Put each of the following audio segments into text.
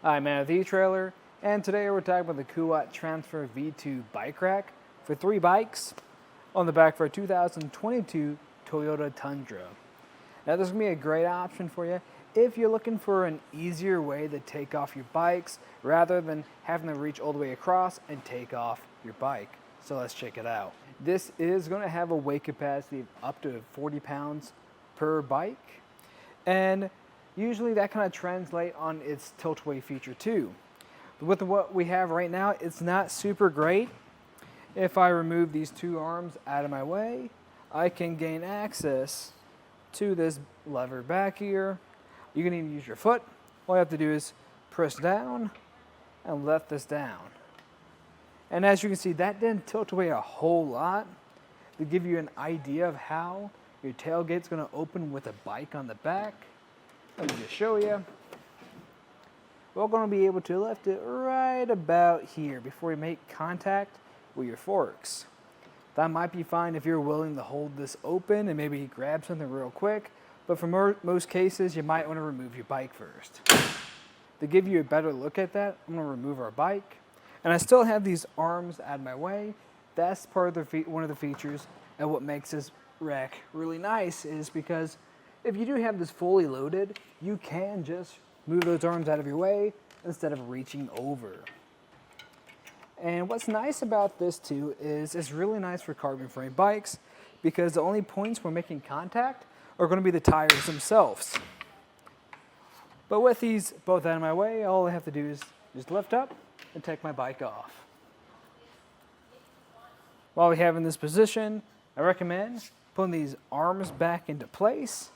I'm at the etrailer, and today we're talking about the Kuat Transfer V2 bike rack for 3 bikes on the back for a 2022 Toyota Tundra. Now this is going to be a great option for you if you're looking for an easier way to take off your bikes rather than having to reach all the way across and take off your bike. So let's check it out. This is going to have a weight capacity of up to 40 pounds per bike, and usually that kind of translates on its tilt-away feature too. But with what we have right now, it's not super great. If I remove these 2 arms out of my way, I can gain access to this lever back here. You can even use your foot. All you have to do is press down and let this down. And as you can see, that didn't tilt away a whole lot. To give you an idea of how your tailgate's going to open with a bike on the back, let me just show you. We're going to be able to lift it right about here before you make contact with your forks. That might be fine if you're willing to hold this open and maybe grab something real quick, but for most cases, you might want to remove your bike first. To give you a better look at that, I'm going to remove our bike. And I still have these arms out of my way. That's part of one of the features, and what makes this rack really nice is because if you do have this fully loaded, you can just move those arms out of your way instead of reaching over. And what's nice about this too is it's really nice for carbon frame bikes because the only points we're making contact are going to be the tires themselves. But with these both out of my way, all I have to do is just lift up and take my bike off. While we have in this position, I recommend putting these arms back into place.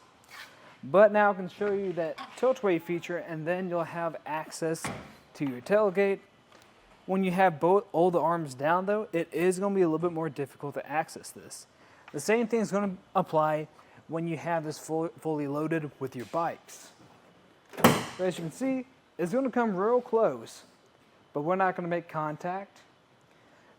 But now I can show you that tilt-away feature, and then you'll have access to your tailgate. When you have all the arms down though, it is going to be a little bit more difficult to access this. The same thing is going to apply when you have this fully loaded with your bikes. But as you can see, it's going to come real close, but we're not going to make contact.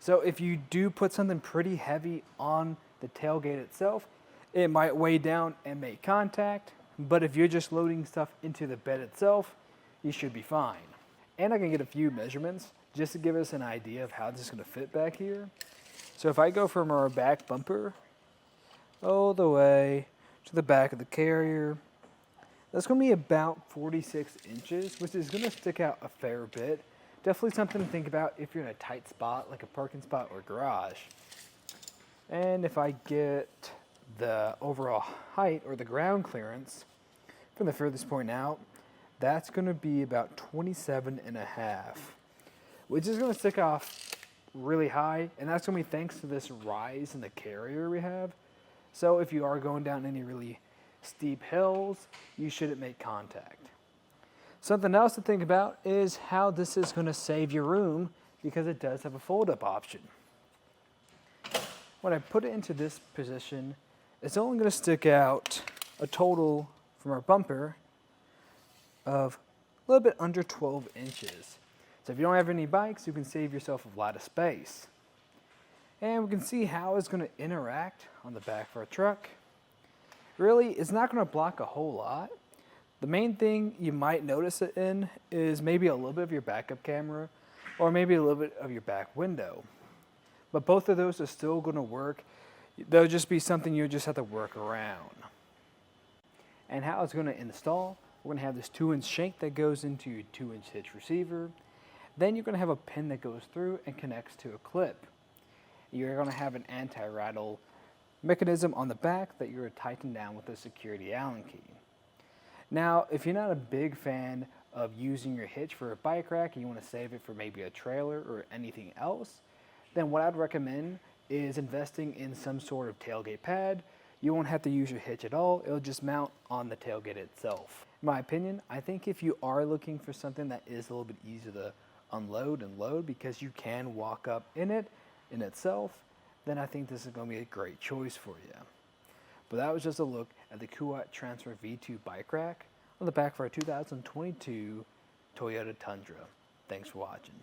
So if you do put something pretty heavy on the tailgate itself, it might weigh down and make contact. But if you're just loading stuff into the bed itself, you should be fine. And I can get a few measurements just to give us an idea of how this is going to fit back here. So if I go from our back bumper all the way to the back of the carrier, that's going to be about 46 inches, which is going to stick out a fair bit. Definitely something to think about if you're in a tight spot, like a parking spot or garage. And if I get the overall height or the ground clearance from the furthest point out, that's going to be about 27.5, which is going to stick off really high, and that's going to be thanks to this rise in the carrier we have. So if you are going down any really steep hills, you shouldn't make contact. Something else to think about is how this is going to save your room, because it does have a fold-up option. When I put it into this position, it's only going to stick out a total from our bumper of a little bit under 12 inches. So if you don't have any bikes, you can save yourself a lot of space. And we can see how it's going to interact on the back of our truck. Really, it's not going to block a whole lot. The main thing you might notice it in is maybe a little bit of your backup camera or maybe a little bit of your back window. But both of those are still going to work. They'll just be something you just have to work around. And how it's going to install, we're going to have this 2-inch shank that goes into your 2-inch hitch receiver. Then you're going to have a pin that goes through and connects to a clip. You're going to have an anti-rattle mechanism on the back that you're going to tighten down with a security Allen key. Now, if you're not a big fan of using your hitch for a bike rack and you want to save it for maybe a trailer or anything else, then what I'd recommend is investing in some sort of tailgate pad. You won't have to use your hitch at all. It'll just mount on the tailgate itself. In my opinion, I think if you are looking for something that is a little bit easier to unload and load because you can walk up in it in itself, then I think this is going to be a great choice for you. But that was just a look at the Kuat Transfer V2 bike rack on the back for our 2022 Toyota Tundra. Thanks for watching.